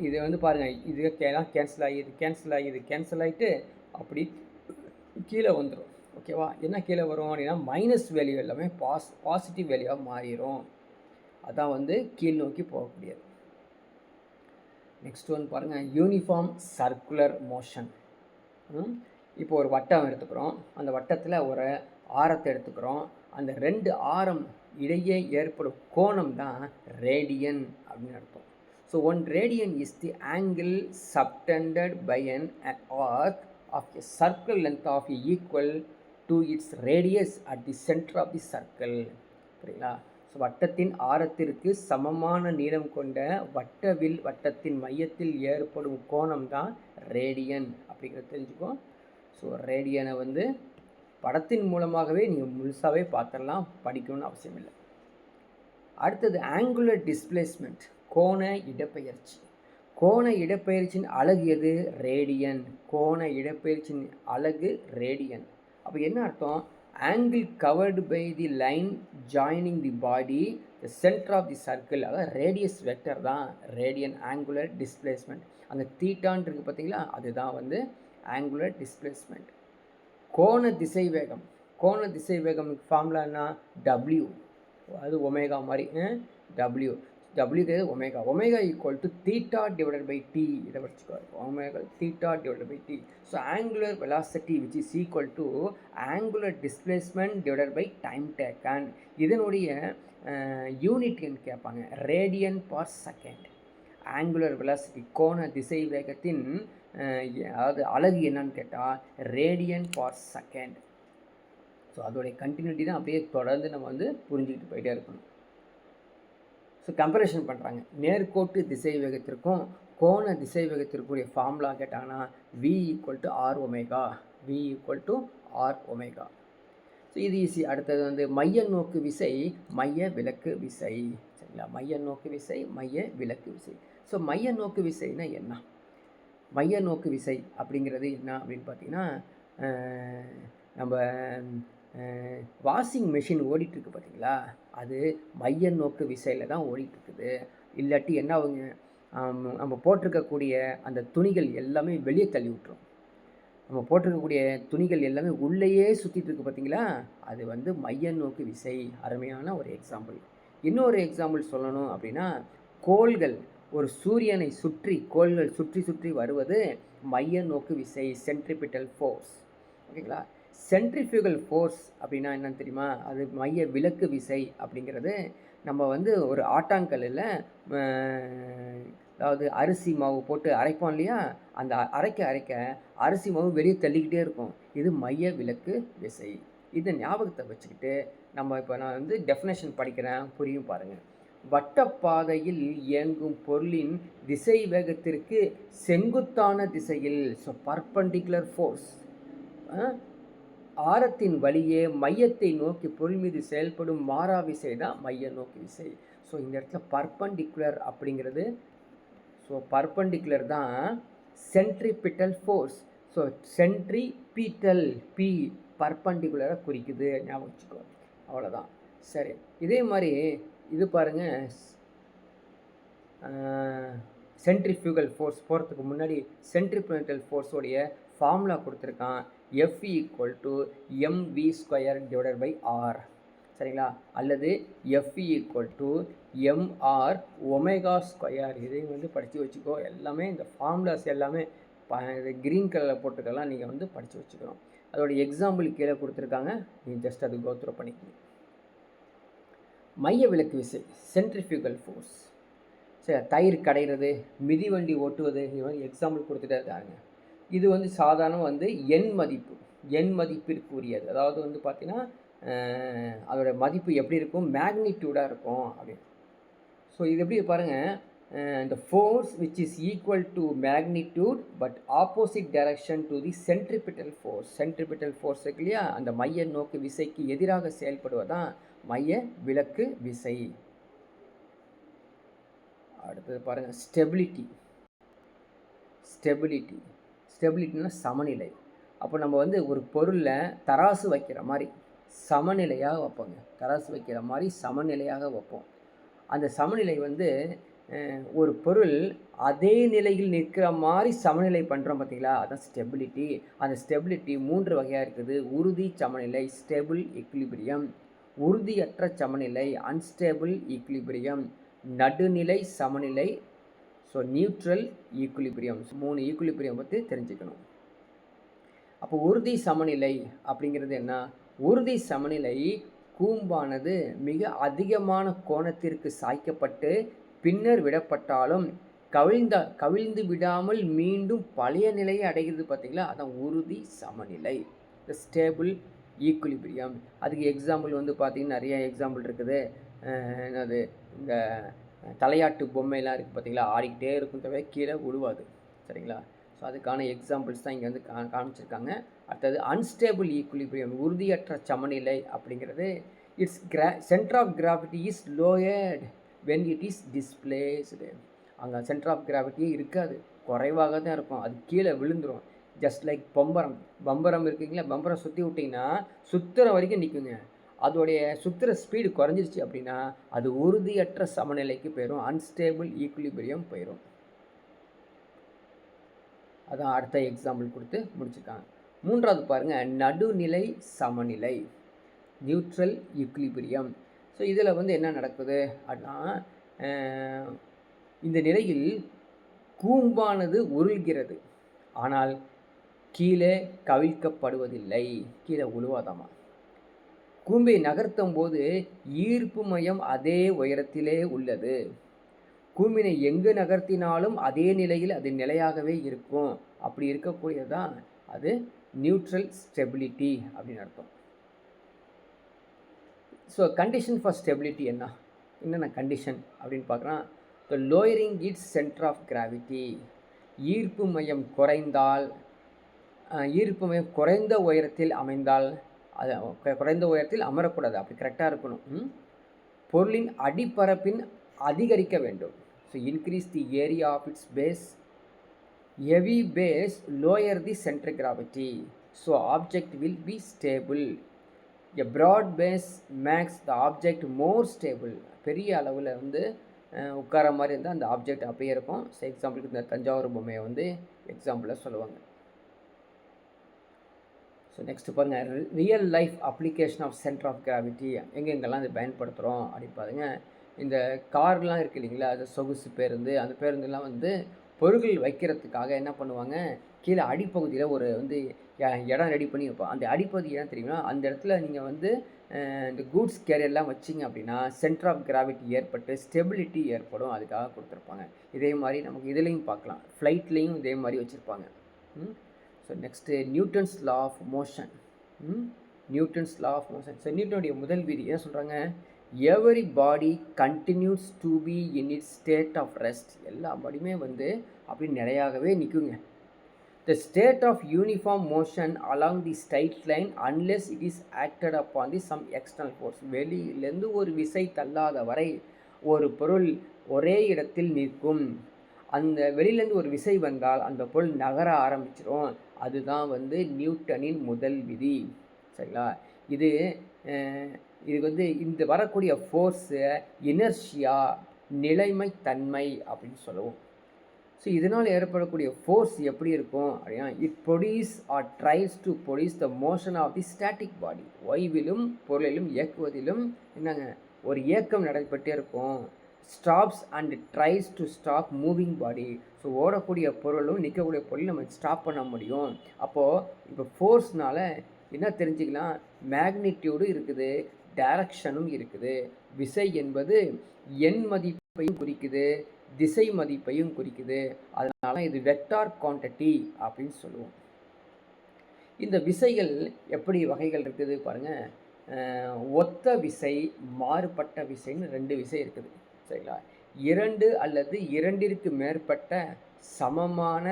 இது வந்து பாருங்கள், இது கேன்சல் ஆகிட்டு அப்படி கீழே வந்துடும். ஓகேவா? என்ன கீழே வரும் அப்படின்னா மைனஸ் வேல்யூ எல்லாமே பாசிட்டிவ் வேல்யூவாக மாறிடும். அதான் வந்து கீழ் நோக்கி போகக்கூடியது. நெக்ஸ்ட் ஒன் பாருங்கள், யூனிஃபார்ம் சர்க்குலர் மோஷன். இப்போ ஒரு வட்டம் எடுத்துக்கிறோம், அந்த வட்டத்தில் ஒரு ஆரத்தை எடுத்துக்கிறோம். அந்த 2 ஆரம் இடையே ஏற்படும் கோணம் தான் ரேடியன் அப்படின்னு அர்த்தம். So 1 radian is the angle subtended by an arc of a circle length of equal to its radius at the center of the circle. புரியுங்களா? ஸோ வட்டத்தின் ஆரத்திற்கு சமமான நீளம் கொண்ட வட்டத்தின் மையத்தில் ஏற்படும் கோணம் தான் ரேடியன் அப்படிங்கிறத தெரிஞ்சுக்கோ. ஸோ ரேடியனை வந்து படத்தின் மூலமாகவே நீங்கள் முழுசாகவே பார்த்துடலாம், படிக்கணும்னு அவசியம் இல்லை. அடுத்தது ஆங்குலர் டிஸ்பிளேஸ்மெண்ட், கோண இடப்பெயர்ச்சி. கோண இடப்பெயர்ச்சியின் அலகு எது? ரேடியன். கோண இடப்பெயர்ச்சியின் அலகு ரேடியன். அப்போ என்ன அர்த்தம்? Angle covered by the line joining the body the centre of the circle, அதாவது ரேடியஸ் வெக்டர் தான் ரேடியன் ஆங்குலர் டிஸ்பிளேஸ்மெண்ட். அந்த தீட்டான் இருக்குது பார்த்தீங்களா, அதுதான் வந்து ஆங்குலர் டிஸ்பிளேஸ்மெண்ட். கோண திசை வேகம். கோண திசை வேகம் ஃபார்முலா என்ன? W, அது ஒமேகா மாதிரி. W omega. Omega = θ/t. இதை வச்சுக்கோ, omega θ/t. So angular velocity which is equal to angular displacement / time taken. இதனுடைய யூனிட் கேட்பாங்க, radian per second. Angular velocity கோண திசை வேகத்தின் அதாவது அலகு என்னன்னு கேட்டால் ரேடியன் பர் செகண்ட். ஸோ அதோடைய கண்டினியூட்டி தான் அப்படியே தொடர்ந்து நம்ம வந்து புரிஞ்சுக்கிட்டு போயிட்டே இருக்கணும். ஸோ கம்பேரிஷன் பண்ணுறாங்க, நேர்கோட்டு திசை வேகத்திற்கும் கோண திசை வேகத்திற்குரிய ஃபார்முலா கேட்டாங்கன்னா V = R⍵. ஸோ இது ஈஸி. அடுத்தது வந்து மைய நோக்கு விசை, மைய விலக்கு விசை. சரிங்களா? மைய நோக்கு விசை, மைய விலக்கு விசை. ஸோ மைய நோக்கு விசைனா என்ன? மைய நோக்கு விசை அப்படிங்கிறது என்ன அப்படின்னு பார்த்தீங்கன்னா, நம்ம வாஷிங் மிஷின் ஓடிட்டுருக்கு பார்த்தீங்களா, அது மைய நோக்கு விசையில் தான் ஓடிட்டுருக்குது. இல்லாட்டி என்ன ஆகுங்க, நம்ம போட்டிருக்கக்கூடிய அந்த துணிகள் எல்லாமே வெளியே தள்ளி விட்டுரும். நம்ம போட்டிருக்கக்கூடிய துணிகள் எல்லாமே உள்ளேயே சுற்றிட்டு இருக்கு பார்த்தீங்களா, அது வந்து மைய நோக்கு விசை. அருமையான ஒரு எக்ஸாம்பிள். இன்னொரு எக்ஸாம்பிள் சொல்லணும் அப்படின்னா, கோள்கள் ஒரு சூரியனை சுற்றி கோள்கள் சுற்றி வருவது மைய நோக்கு விசை, சென்ட்ரிபிட்டல் ஃபோர்ஸ். ஓகேங்களா? சென்ட்ரிஃபியூகல் ஃபோர்ஸ் அப்படின்னா என்னன்னு தெரியுமா? அது மைய விலக்கு விசை அப்படிங்கிறது. நம்ம வந்து ஒரு ஆட்டாங்கல்லில் அதாவது அரிசி மாவு போட்டு அரைப்போம் இல்லையா, அந்த அரைக்க அரிசி மாவு வெளியே தள்ளிக்கிட்டே இருக்கும். இது மைய விலக்கு விசை. இதை ஞாபகத்தை வச்சுக்கிட்டு நம்ம இப்போ நான் வந்து டெஃபினேஷன் படிக்கிறேன், புரியும் பாருங்கள். வட்டப்பாதையில் இயங்கும் பொருளின் திசை வேகத்திற்கு செங்குத்தான திசையில், ஸோ பர்பண்டிகுலர் ஃபோர்ஸ், ஆரத்தின் வழியே மையத்தை நோக்கி பொருள் மீது செயல்படும் மாறா விசை தான் மைய நோக்கி விசை. ஸோ இந்த இடத்துல பர்பண்டிகுலர் அப்படிங்கிறது, ஸோ பர்பண்டிகுலர் தான் centripetal force. So centripetal P பர்பண்டிகுலரை குறிக்குது, ஞாபகம் வச்சுக்கோ. அவ்வளோதான். சரி, இதே மாதிரி இது பாருங்கள், சென்ட்ரிஃபியூகல் ஃபோர்ஸ் போகிறதுக்கு முன்னாடி சென்ட்ரிபியூட்டல் ஃபோர்ஸோடைய ஃபார்முலா கொடுத்துருக்கான். F = mv²/r. சரிங்களா? அல்லது F = mr⍵². இதையும் வந்து படித்து வச்சுக்கோ. எல்லாமே இந்த ஃபார்முலாஸ் எல்லாமே க்ரீன் கலரில் போட்டுக்கலாம், நீங்கள் வந்து படித்து வச்சுக்கணும். அதோடைய எக்ஸாம்பிள் கீழே கொடுத்துருக்காங்க, நீங்கள் ஜஸ்ட் அது கோத்ரூ பண்ணிக்கணும். மைய விலக்கு விசை, சென்ட்ரிஃபியூகல் ஃபோர்ஸ். சரி, தயிர் கடைகிறது, மிதிவண்டி ஓட்டுவது, இது மாதிரி எக்ஸாம்பிள் கொடுத்துட்டே இருக்காங்க. இது வந்து சாதாரண வந்து எண் மதிப்பிற்குரியது. அதாவது வந்து பார்த்திங்கன்னா அதோட மதிப்பு எப்படி இருக்கும், மேக்னிடியூடாக இருக்கும் அப்படின்னு. ஸோ இது எப்படி பாருங்கள், இந்த force which is equal to magnitude but opposite direction to the centripetal force. Centripetal force இருக்கு இல்லையா, அந்த மைய நோக்கு விசைக்கு எதிராக செயல்படுவதுதான் மைய விலக்கு விசை. அடுத்தது பாருங்கள், ஸ்டெபிலிட்டினா சமநிலை. அப்போ நம்ம வந்து ஒரு பொருளில் தராசு வைக்கிற மாதிரி சமநிலையாக வைப்போங்க. தராசு வைக்கிற மாதிரி சமநிலையாக வைப்போம். அந்த சமநிலை வந்து ஒரு பொருள் அதே நிலையில் நிற்கிற மாதிரி சமநிலை பண்ணுறோம் பார்த்தீங்களா, அதுதான் ஸ்டெபிலிட்டி. அந்த ஸ்டெபிலிட்டி 3 வகையாக இருக்குது. உறுதி சமநிலை, ஸ்டேபிள் ஈக்குலிபிரியம். உறுதியற்ற சமநிலை, அன்ஸ்டேபிள் ஈக்குலிபிரியம். நடுநிலை சமநிலை, ஸோ நியூட்ரல் ஈக்குலிபிரியம். 3 ஈக்குலிபிரியம் பற்றி தெரிஞ்சுக்கணும். அப்போ உறுதி சமநிலை அப்படிங்கிறது என்ன? உறுதி சமநிலை கூம்பானது மிக அதிகமான கோணத்திற்கு சாய்க்கப்பட்டு பின்னர் விடப்பட்டாலும் கவிழ்ந்து விடாமல் மீண்டும் பழைய நிலையை அடைகிறது பார்த்தீங்களா, அதான் உறுதி சமநிலை, இந்த ஸ்டேபிள் ஈக்குலிபிரியம். அதுக்கு எக்ஸாம்பிள் வந்து பார்த்திங்கன்னா நிறைய எக்ஸாம்பிள் இருக்குது. என்னது, இந்த தலையாட்டு பொம்மைலாம் இருக்குது பார்த்தீங்களா, ஆடிக்கிட்டே இருக்கும் தவிர கீழே விழுவாது. சரிங்களா? ஸோ அதுக்கான எக்ஸாம்பிள்ஸ் தான் இங்கே வந்து காமிச்சிருக்காங்க. அடுத்தது அன்ஸ்டேபிள் ஈக்குலிபிரியம், உறுதியற்ற சமநிலை அப்படிங்கிறது its centre of gravity is lowered when it is displaced. அங்கே சென்டர் ஆஃப் கிராவிட்டியே இருக்காது, குறைவாக தான் இருக்கும், அது கீழே விழுந்துடும். ஜஸ்ட் லைக் பம்பரம் இருக்குங்களா, பம்பரம் சுற்றி விட்டிங்கன்னா சுற்றுற வரைக்கும் நிற்குங்க. அதோடைய சுற்றுற ஸ்பீடு குறைஞ்சிருச்சு அப்படின்னா அது உறுதியற்ற சமநிலைக்கு போயிடும், அன்ஸ்டேபிள் ஈக்குலிபிரியம் போயிடும். அதான் அடுத்த எக்ஸாம்பிள் கொடுத்து முடிச்சுருக்காங்க. 3வது பாருங்கள், நடுநிலை சமநிலை, நியூட்ரல் ஈக்குலிபிரியம். ஸோ இதில் வந்து என்ன நடக்குது அப்படின்னா, இந்த நிலையில் கூம்பானது உருள்கிறது, ஆனால் கீழே கவிழ்க்கப்படுவதில்லை, கீழே உழுவாதாமா. கூம்பை நகர்த்தும் போது ஈர்ப்பு மையம் அதே உயரத்திலே உள்ளது. கூம்பினை எங்கு நகர்த்தினாலும் அதே நிலையில் அது நிலையாகவே இருக்கும். அப்படி இருக்கக்கூடியதான் அது நியூட்ரல் ஸ்டெபிலிட்டி அப்படின்னு அர்த்தம். ஸோ கண்டிஷன் ஃபார் ஸ்டெபிலிட்டி என்னென்ன கண்டிஷன் அப்படின்னு பார்க்குறோம். The lowering its centre of gravity, ஈர்ப்பு மையம் குறைந்த உயரத்தில் அமைந்தால், அது குறைந்த உயரத்தில் அமரக்கூடாது, அப்படி கரெக்டாக இருக்கணும். பொருளின் அடிப்பரப்பின் அதிகரிக்க வேண்டும். So increase the area of its base. Heavy base lower the centre gravity, so object will be stable. A broad base makes the object more stable. பெரிய அளவில் வந்து உட்கார மாதிரி இருந்தால் அந்த ஆப்ஜெக்ட் அப்படியே இருக்கும். ஸோ எக்ஸாம்பிளுக்கு இந்த தஞ்சாவூர் பொம்மையை வந்து எக்ஸாம்பிளாக சொல்லுவாங்க. ஸோ நெக்ஸ்ட்டு பாருங்கள், real life application of centre of gravity. எங்கெங்கெல்லாம் இது பயன்படுத்துகிறோம் அப்படின்னு பாருங்கள். இந்த கார்லாம் இருக்குது இல்லைங்களா, அது சொகுசு பேருந்து, அந்த பேருந்துலாம் வந்து பொருட்கள் வைக்கிறதுக்காக என்ன பண்ணுவாங்க, கீழே அடிப்பகுதியில் ஒரு வந்து இடம் ரெடி பண்ணி வைப்போம். அந்த அடிப்பகுதி ஏன் தெரியுமா, அந்த இடத்துல நீங்கள் வந்து இந்த கூட்ஸ் கேரியர்லாம் வச்சிங்க அப்படின்னா சென்டர் ஆஃப் கிராவிட்டி ஏற்பட்டு ஸ்டெபிலிட்டி ஏற்படும், அதுக்காக கொடுத்துருப்பாங்க. இதே மாதிரி நமக்கு இதுலேயும் பார்க்கலாம், ஃப்ளைட்லேயும் இதே மாதிரி வச்சுருப்பாங்க. So next Newton's law of motion. So நியூட்டனுடைய முதல் விதி என்ன சொல்கிறாங்க, every body continues to be in its state of rest. எல்லா பாடியுமே வந்து அப்படி நிலையாகவே நிற்குங்க. The state of uniform motion along the straight line unless it is acted upon the some external force. வெளியிலேருந்து ஒரு விசை தள்ளாத வரை ஒரு பொருள் ஒரே இடத்தில் நிற்கும். அந்த வெளியிலேருந்து ஒரு விசை வந்தால் அந்த பொருள் நகர ஆரம்பிச்சிடும். அதுதான் வந்து நியூட்டனின் முதல் விதி. சரிங்களா? இது வந்து இந்த வரக்கூடிய ஃபோர்ஸு இனர்ஷியா, நிலைமைத்தன்மை அப்படின்னு சொல்லுவோம். ஸோ இதனால் ஏற்படக்கூடிய ஃபோர்ஸ் எப்படி இருக்கும் அப்படின்னா, it produce or tries to produce the motion of the static body. ஓய்விலும் பொருளிலும் இயக்குவதிலும் என்னங்க, ஒரு இயக்கம் நடைபெற்றே இருக்கும். Stops and tries to stop moving body. So so ஓடக்கூடிய பொருளும் நிற்கக்கூடிய பொருளும் நம்ம ஸ்டாப் பண்ண முடியும். அப்போது இப்போ ஃபோர்ஸ்னால் என்ன தெரிஞ்சுக்கலாம், மேக்னிடியூடு இருக்குது, டைரக்ஷனும் இருக்குது. விசை என்பது எண் மதிப்பையும் குறிக்குது, திசை மதிப்பையும் குறிக்குது. அதனால இது வெக்டார் குவான்டிட்டி அப்படின்னு சொல்லுவோம். இந்த விசைகள் எப்படி வகைகள் இருக்குது பாருங்கள். ஒத்த விசை, மாறுபட்ட விசைன்னு 2 விசை இருக்குது. சரிங்களா? 2 அல்லது 2ற்கு மேற்பட்ட சமமான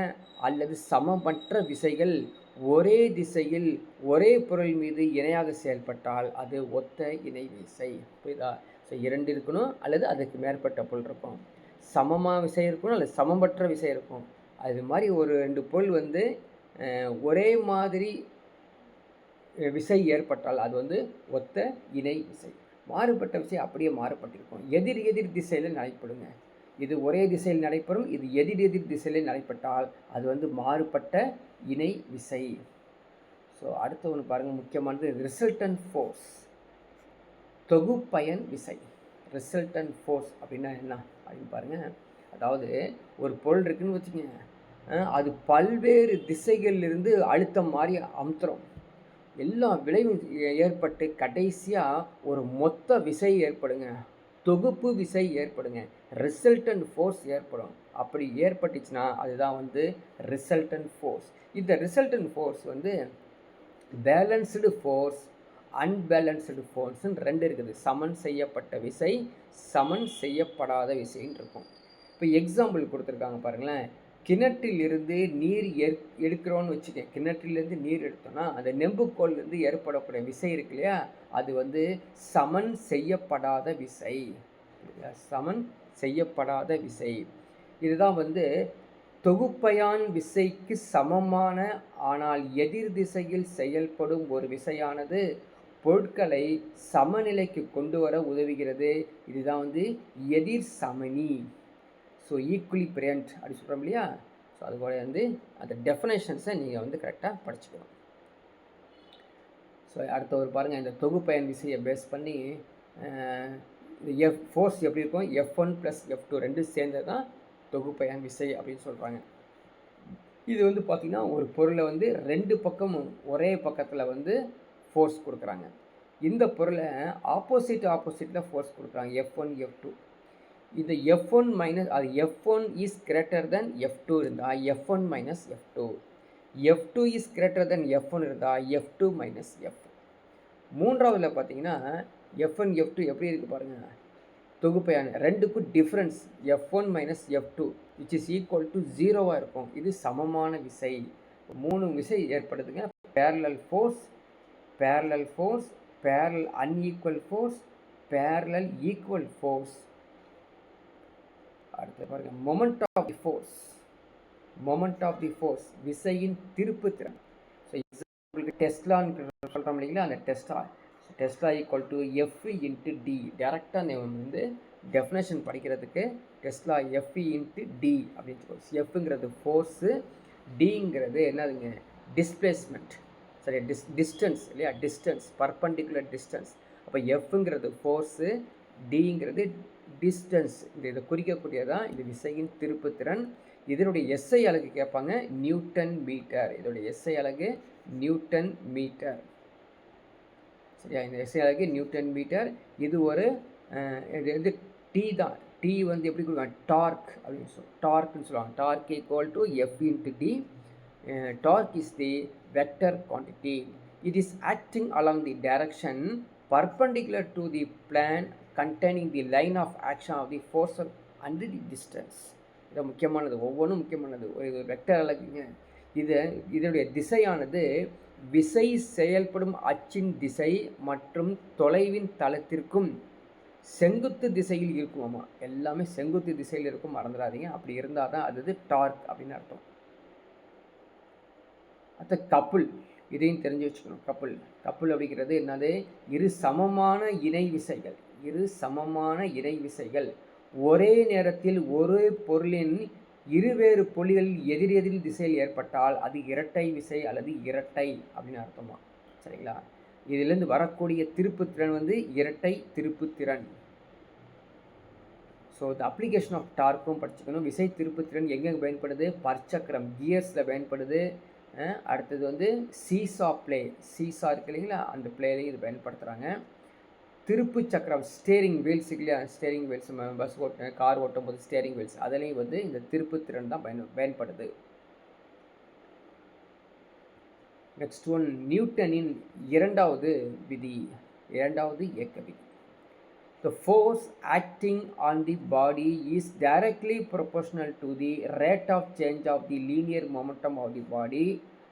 அல்லது சமமற்ற விசைகள் ஒரே திசையில் ஒரே பொருள் மீது இணையாக செயல்பட்டால் அது ஒத்த இணை விசை. புரியுதா? ஸோ 2 இருக்கணும் அல்லது அதுக்கு மேற்பட்ட பொருள் இருக்கும். சமமான விசை இருக்கணும் அல்லது சமமற்ற விசை இருக்கும். அது மாதிரி ஒரு 2 பொருள் வந்து ஒரே மாதிரி விசை ஏற்பட்டால் அது வந்து ஒத்த இணை விசை. மாறுபட்ட விசை அப்படியே மாறுபட்டிருக்கும். எதிர் எதிர் திசையில் நடைபெறுங்க. இது ஒரே திசையில் நடைபெறும், இது எதிர் எதிர் திசையில் நடைபெற்றால் அது வந்து மாறுபட்ட இணை விசை. ஸோ அடுத்த ஒன்று பாருங்கள், முக்கியமானது ரிசல்டன்ட் ஃபோர்ஸ், தொகுப்பயன் விசை. ரிசல்டன்ட் ஃபோர்ஸ் அப்படின்னா என்ன அப்படின்னு பாருங்கள். அதாவது ஒரு பொருள் இருக்குன்னு வச்சுக்கோங்க, அது பல்வேறு திசைகளிலிருந்து அழுத்தம் மாதிரி அமுத்துறோம். எல்லா விளைவும் ஏற்பட்டு கடைசியாக ஒரு மொத்த விசை ஏற்படுங்க, தொகுப்பு விசை ஏற்படுங்க, ரிசல்டன்ட் ஃபோர்ஸ் ஏற்படும். அப்படி ஏற்பட்டுச்சுன்னா அதுதான் வந்து ரிசல்டன்ட் ஃபோர்ஸ். இந்த ரிசல்டன்ட் ஃபோர்ஸ் வந்து பேலன்ஸ்டு ஃபோர்ஸ், அன்பேலன்ஸ்டு ஃபோர்ஸ்ன்னு 2 இருக்குது. சமன் செய்யப்பட்ட விசை, சமன் செய்யப்படாத விசைன்னு இருக்கும். இப்போ எக்ஸாம்பிள் கொடுத்துருக்காங்க பாருங்களேன். கிணற்றிலிருந்து நீர் எடுக்கிறோன்னு வச்சுக்கேன். கிணற்றிலேருந்து நீர் எடுத்தோன்னா அந்த நெம்புக்கோல்லேருந்து ஏற்படக்கூடிய விசை இருக்கு இல்லையா, அது வந்து சமன் செய்யப்படாத விசை. சமன் செய்யப்படாத விசை. இதுதான் வந்து தொகுப்பயான் விசைக்கு சமமான ஆனால் எதிர் திசையில் செயல்படும் ஒரு விசையானது பொருட்களை சமநிலைக்கு கொண்டு வர உதவுகிறது. இதுதான் வந்து எதிர் சமனி. ஸோ ஈக்குலிபிரியன்ட் அப்படி சொல்கிறோம் இல்லையா. ஸோ அது கூட வந்து அந்த டெஃபினேஷன்ஸை நீங்கள் வந்து கரெக்டாக படிச்சுக்கணும். ஸோ அடுத்த ஒரு பாருங்கள், இந்த தொகுப்பயன் விசையை பேஸ் பண்ணி இந்த ஃபோர்ஸ் எப்படி இருக்கும், F1 + F2 2 சேர்ந்தது தான் தொகுப்பயன் விசை அப்படின்னு சொல்கிறாங்க. இது வந்து பார்த்திங்கன்னா ஒரு பொருளை வந்து 2 பக்கமும் ஒரே பக்கத்தில் வந்து ஃபோர்ஸ் கொடுக்குறாங்க. இந்த பொருளை ஆப்போசிட்டில் ஃபோர்ஸ் கொடுக்குறாங்க, F1 F2. இது F1 மைனஸ், அது F1 is greater than F2 இருந்தால் F1 minus F2, F2 is greater than F1 இருந்தால் F2 மைனஸ் F. மூன்றாவதில் பார்த்தீங்கன்னா F1 F2 எப்படி இருக்குது பாருங்கள். தொகுப்பையான 2க்கும் difference F1 minus F2 which is equal to 0வாக இருக்கும். இது சமமான விசை. 3 விசை ஏற்படுதுங்க. Parallel force, parallel force, parallel unequal force, parallel equal force. அடுத்து பாருங்கள், moment of the force. Moment of the force விசையின் திருப்பு திறன். ஸோ எக்ஸாம்பிளுக்கு டெஸ்லான்னு சொல்கிறோம் இல்லைங்களா, அந்த Tesla equal to F into D. டேரெக்டாக நம்ம வந்து டெஃபினேஷன் படிக்கிறதுக்கு டெஸ்லா எஃப் இன்ட்டு டி அப்படின்னு சொல்லி. எஃப்ங்கிறது ஃபோர்ஸு, டிங்கிறது என்னதுங்க, டிஸ்பிளேஸ்மெண்ட். சரி, டிஸ்டன்ஸ் இல்லையா, டிஸ்டன்ஸ், பர்பண்டிகுலர் டிஸ்டன்ஸ். அப்போ எஃப்ங்கிறது ஃபோர்ஸு, டிங்கிறது டிஸ்டன்ஸ். இதை குறிக்கக்கூடியதான் இந்த விசையின் திருப்புத்திறன். இதனுடைய எஸ்ஐ அலகு கேட்பாங்க, நியூட்டன் மீட்டர். இதோடைய எஸ்ஐ அலகு நியூட்டன் மீட்டர். சரியா, இந்த எஸ்ஐ அலகு நியூட்டன் மீட்டர். இது ஒரு இது வந்து டி தான். டி வந்து எப்படி கொடுப்பாங்க, டார்க் அப்படின்னு டார்க்னு சொல்லுவாங்க. Torque equal to F into D. Torque is the vector quantity. It is acting along the direction perpendicular to the plane containing the line of action of the force and the distance. இது முக்கியமானது, ஒவ்வொன்றும் முக்கியமானது. ஒரு வெக்டர் அலகுங்க. இதனுடைய திசையானது விசை செயல்படும் அச்சின் திசை மற்றும் தொலைவின் தளத்திற்கும் செங்குத்து திசையில் இருக்குமாமா. எல்லாமே செங்குத்து திசையில் இருக்கும், மறந்துடாதீங்க. அப்படி இருந்தால் தான் அது டார்க் அப்படின்னு அர்த்தம். அது கப்புள், இதையும் தெரிஞ்சு வச்சுக்கணும். கப்புள் அப்படிங்கிறது என்னது, இரு சமமான இணை விசைகள். இரு சமமான இணை விசைகள் ஒரே நேரத்தில் ஒரே பொருளின் இருவேறு புள்ளிகளில் எதிரெதிர் திசையில் ஏற்பட்டால் அது இரட்டை விசை அல்லது இரட்டை அப்படின்னு அர்த்தமா. சரிங்களா, இதிலிருந்து வரக்கூடிய திருப்புத்திறன் வந்து இரட்டை திருப்புத்திறன். ஸோ த அப்ளிகேஷன் ஆஃப் டார்க்கும் படிச்சுக்கணும். விசை திருப்புத்திறன் எங்கெங்கே பயன்படுது? பற்சக்கரம் கியர்ஸில் பயன்படுது. அடுத்தது வந்து சீசா பிளே, சீசா இருக்கு இல்லைங்களா, அந்த பிளேலையும் இது பயன்படுத்துகிறாங்க. திருப்பு சக்கரம் ஸ்டேரிங் வீல்ஸ் இல்லையா, ஸ்டேரிங் வீல்ஸ் பஸ் கார் ஓட்டும் போது ஸ்டேரிங் வீல்ஸ் அதுலேயும் வந்து இந்த திருப்புத்திறன் தான் பயன்படுது. நெக்ஸ்ட் ஒன், நியூட்டனின் இரண்டாவது விதி, இரண்டாவது இயக்க விதி. The force acting on the body is directly proportional to the rate of change of the linear momentum of the body,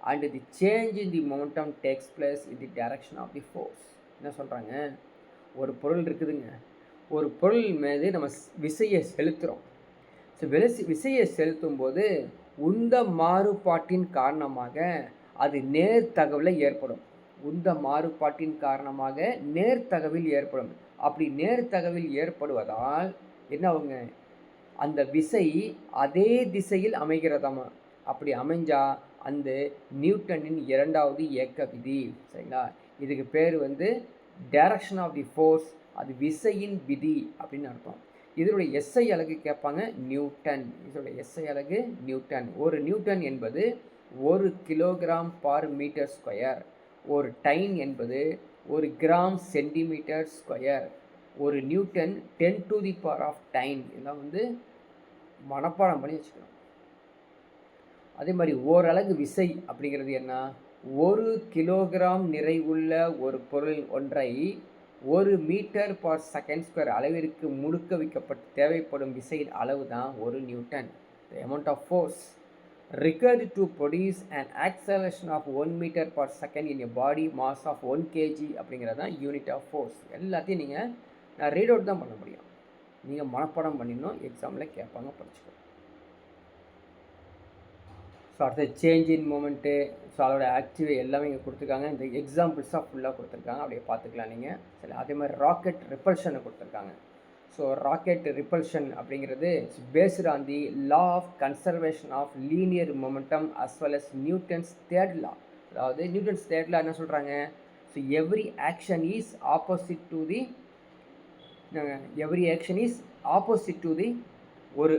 and the change in the momentum takes place in the direction of the force. என்ன சொல்கிறாங்க, ஒரு பொருள் இருக்குதுங்க, ஒரு பொருள் மீது நம்ம விசையை செலுத்துகிறோம். ஸோ விசையை செலுத்தும் போது உந்த மாறுபாட்டின் காரணமாக அது நேர்தகவில் ஏற்படும். உந்த மாறுபாட்டின் காரணமாக நேர்தகவில் ஏற்படும். அப்படி நேர்தகவில் ஏற்படுவதால் என்ன ஆகுங்க, அந்த விசை அதே திசையில் அமைகிறதாமா. அப்படி அமைஞ்சால் அந்த நியூட்டனின் இரண்டாவது இயக்க விதி. சரிங்களா, இதுக்கு பேர் வந்து டைரக்ஷன் ஆஃப் தி ஃபோர்ஸ், அது விசையின் விதி அப்படின்னு அர்த்தம். இதனுடைய எஸ்ஐ அலகு கேட்பாங்க, நியூட்டன். இதனுடைய எஸ்ஐ அலகு நியூட்டன். ஒரு நியூட்டன் என்பது 1 கிலோகிராம் பர் மீட்டர் ஸ்கொயர். ஒரு டைன் என்பது 1 கிராம் சென்டிமீட்டர் ஸ்கொயர். ஒரு Newton 10 to the power of 10. இதெல்லாம் வந்து மனப்பாடம் பண்ணி வச்சுக்கணும். அதே மாதிரி ஓரலகு விசை அப்படிங்கிறது என்ன, 1 கிலோகிராம் நிறைவுள்ள ஒரு பொருள் ஒன்றை 1 மீட்டர் பர் செகண்ட் ஸ்கொயர் அளவிற்கு முடுக்க வைக்கப்பட்டு தேவைப்படும் விசையின் அளவு தான் 1 Newton. The amount of force required to produce an acceleration of 1 meter per second in a body mass of 1 kg அப்படிங்கிறது தான் யூனிட் ஆஃப் ஃபோர்ஸ். எல்லாத்தையும் நீங்கள் நான் ரீட் அவுட் தான் பண்ண முடியும், நீங்கள் மனப்பாடம் பண்ணிடணும், எக்ஸாமில் கேட்பாங்க, படிச்சுக்கணும். ஸோ அடுத்தது சேஞ்ச் இன் மூமெண்ட்டு, ஸோ அதோட ஆக்டிவ் எல்லாமே இங்கே கொடுத்துருக்காங்க. இந்த எக்ஸாம்பிள்ஸாக ஃபுல்லாக கொடுத்துருக்காங்க, அப்படியே பார்த்துக்கலாம் நீங்கள். சரி, அதே மாதிரி ராக்கெட் ரிப்பல்ஷனை கொடுத்துருக்காங்க. ஸோ ராக்கெட் ரிப்பல்ஷன் அப்படிங்கிறது based on the law of conservation of linear momentum as well as Newton's third law. அதாவது நியூட்டன்ஸ் தேர்ட் லா என்ன சொல்கிறாங்க, so every action is opposite to the ஒரு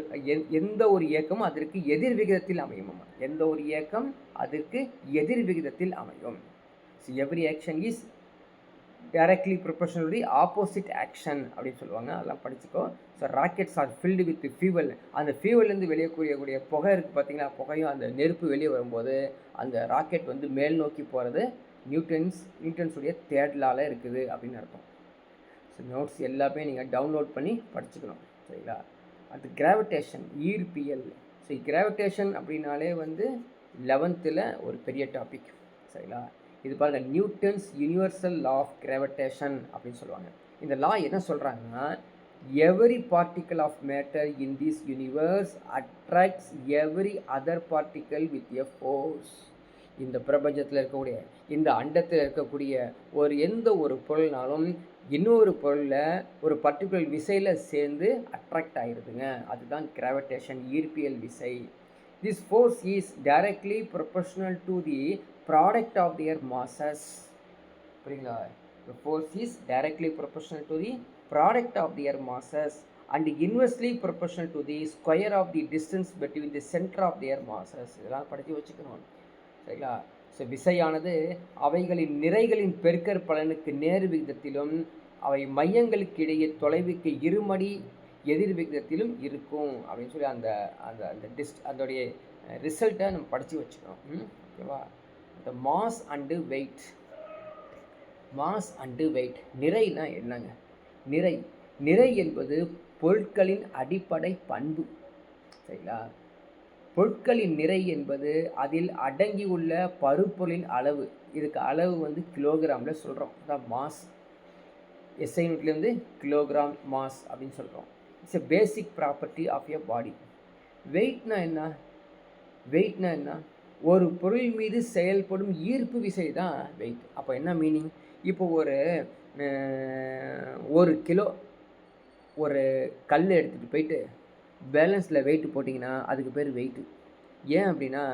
எந்த ஒரு இயக்கமும் அதற்கு எதிர் விகிதத்தில் அமையும். எந்த ஒரு இயக்கம் அதற்கு எதிர் விகிதத்தில் அமையும். So every action is directly proportionally opposite action அப்படின்னு சொல்லுவாங்க, அதெல்லாம் படிச்சுக்கோ. So rockets are filled with fuel. அந்த ஃபியூவல்லேருந்து வெளியே கூடிய புகை இருக்குது பார்த்தீங்களா, புகையும் அந்த நெருப்பு வெளியே வரும்போது அந்த ராக்கெட் வந்து மேல் நோக்கி போகிறது நியூட்டன்ஸுடைய தேர்ட் லாவில் இருக்குது அப்படின்னு அர்த்தம். ஸோ நோட்ஸ் எல்லாமே நீங்கள் டவுன்லோட் பண்ணி படிச்சுக்கணும். சரிங்களா, அது கிராவிடேஷன், ஈர்ப்பியல். ஸோ கிராவிடேஷன் அப்படின்னாலே வந்து 11th ஒரு பெரிய டாபிக். சரிங்களா, இது பாருங்கள், Newton's universal law of gravitation அப்படின்னு சொல்லுவாங்க. இந்த லா என்ன சொல்கிறாங்கன்னா, every particle of matter in this universe attracts every other particle with a force. இந்த பிரபஞ்சத்தில் இருக்கக்கூடிய, இந்த அண்டத்தில் இருக்கக்கூடிய எந்த ஒரு பொருள்னாலும் இன்னொரு பொருளில் ஒரு பர்டிகுலர் விசையில் சேர்ந்து அட்ராக்ட் ஆகிடுதுங்க. அதுதான் கிராவிடேஷன், ஈர்ப்பியல் விசை. This force is directly proportional to the product of their masses. புரியுங்களா, the force is directly proportional to the product of their masses and inversely proportional to the square of the distance between the center of their masses. இதெல்லாம் படித்து வச்சுக்கணும். சரிங்களா, ஸோ விசையானது அவைகளின் நிறைகளின் பெருக்கற் பலனுக்கு நேர் விகிதத்திலும் அவை மையங்களுக்கு இடையே தொலைவுக்கு இருமடி எதிர் விகிதத்திலும் இருக்கும் அப்படின்னு சொல்லி அந்த அந்த அந்த அதோடைய ரிசல்ட்டை நம்ம படித்து வச்சுக்கணும். ஓகேவா, the mass and weight. நிறைனா என்னங்க, நிறை என்பது பொருட்களின் அடிப்படை பண்பு. சரிங்களா, பொருட்களின் நிறை என்பது அதில் அடங்கியுள்ள பருப்பொருளின் அளவு. இதுக்கு அளவு வந்து கிலோகிராமில் சொல்கிறோம், அதான் மாஸ். எஸ்ஐ யூனிட்லேருந்து கிலோகிராம் மாஸ் அப்படின்னு சொல்கிறோம். It's a basic property of a body. வெயிட்னா என்ன, ஒரு பொருள் மீது செயல்படும் ஈர்ப்பு விசை தான் வெயிட். அப்போ என்ன மீனிங், இப்போ ஒரு கிலோ ஒரு கல் எடுத்துகிட்டு போயிட்டு பேலன்ஸில் வெயிட்டு போட்டிங்கன்னா அதுக்கு பேர் வெயிட்டு. ஏன் அப்படின்னா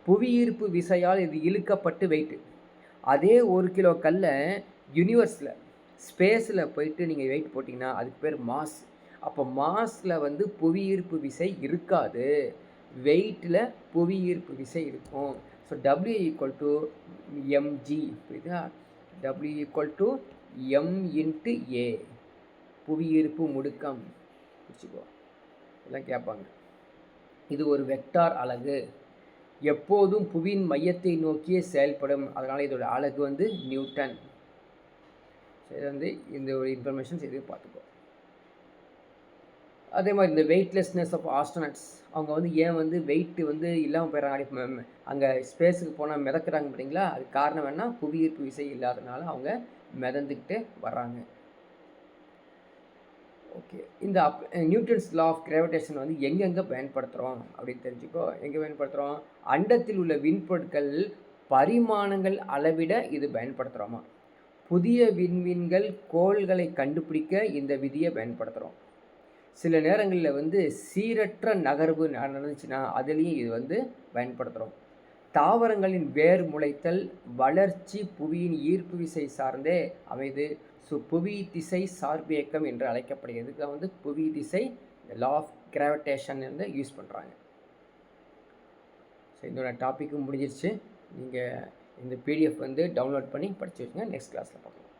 புவி ஈர்ப்பு விசையால் இது இழுக்கப்பட்டு வெயிட்டு. அதே 1 கிலோ கல்லை யூனிவர்ஸில் ஸ்பேஸில் போயிட்டு நீங்கள் வெயிட் போட்டிங்கன்னா அதுக்கு பேர் மாஸ். அப்போ மாஸில் வந்து புவியீர்ப்பு விசை இருக்காது, வெயிட்டில் புவியீர்ப்பு விசை இருக்கும். So W equal to mg, புரியுதா? W equal to m into A, புவியீர்ப்பு முடுக்கம். பிடிச்சிக்கோ, இதெல்லாம் கேட்பாங்க. இது ஒரு வெக்டார் அலகு, எப்போதும் புவியின் மையத்தை நோக்கியே செயல்படும், அதனால் இதோட அலகு வந்து நியூட்டன். இது வந்து இந்த ஒரு இன்ஃபர்மேஷன்ஸ் எதுவும் பார்த்துக்கோ. அதே மாதிரி இந்த வெயிட்லெஸ்னஸ் ஆஃப் ஆஸ்ட்ரோனட்ஸ், அவங்க வந்து ஏன் வந்து வெயிட்டு வந்து இல்லாமல் போயிடறாங்க, அங்கே ஸ்பேஸுக்கு போனால் மிதக்கிறாங்க பார்த்தீங்களா, அதுக்கு காரணம் என்ன, புவியீர்ப்பு விசை இல்லாதனால அவங்க மிதந்துக்கிட்டே வர்றாங்க. ஓகே, இந்த நியூட்டன்ஸ் லா ஆஃப் கிராவிடேஷன் வந்து எங்கெங்கே பயன்படுத்துகிறோம் அப்படின்னு தெரிஞ்சுக்கோ. எங்கே பயன்படுத்துகிறோம்? அண்டத்தில் உள்ள விண்பொருட்கள் பரிமாணங்கள் அளவிட இது பயன்படுத்துகிறோமா. புதிய விண்மீன்கள் கோள்களை கண்டுபிடிக்க இந்த விதியை பயன்படுத்துகிறோம். சில நேரங்களில் வந்து சீரற்ற நகர்வு நடந்துச்சுன்னா அதுலேயும் இது வந்து பயன்படுத்துகிறோம். தாவரங்களின் வேர் முளைத்தல் வளர்ச்சி புவியின் ஈர்ப்பு விசை சார்ந்தே அமைது. ஸோ புவி திசை சார்பியக்கம் என்று அழைக்கப்படுகிறது. இதுக்கு வந்து புவி திசை லா ஆஃப் கிராவிடேஷன் வந்து யூஸ் பண்ணுறாங்க. ஸோ இதோட டாப்பிக்கும் முடிஞ்சிருச்சு. நீங்கள் இந்த பிடிஎஃப் வந்து டவுன்லோட் பண்ணி படித்து வச்சுங்க. நெக்ஸ்ட் கிளாஸில் பார்க்கலாம்.